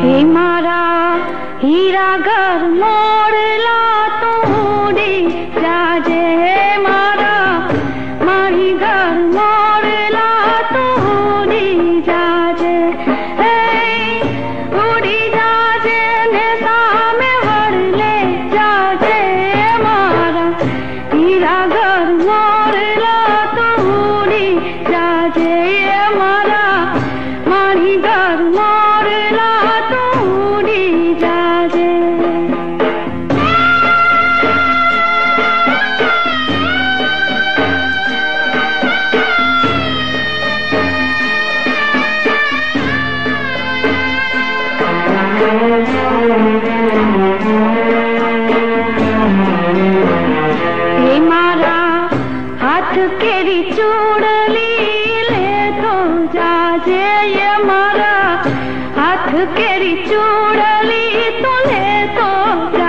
हे मारा हीरा घर मोड़ला तू उड़ी जाजे। मारा मारी घर मोड़ला तू उड़ी जाजे। उड़ी जाजे ने सामे वड़ले जाजे। मारा हीरा घर मोड़ला तू उड़ी जाजे। मारा मारी घर मोड़ला तू उड़ी जाजे। हे मारा हाथ केरी चूड़ली ले तो जाजे। ये मारा हाथ केरी चूड़ली तो ले तो जा।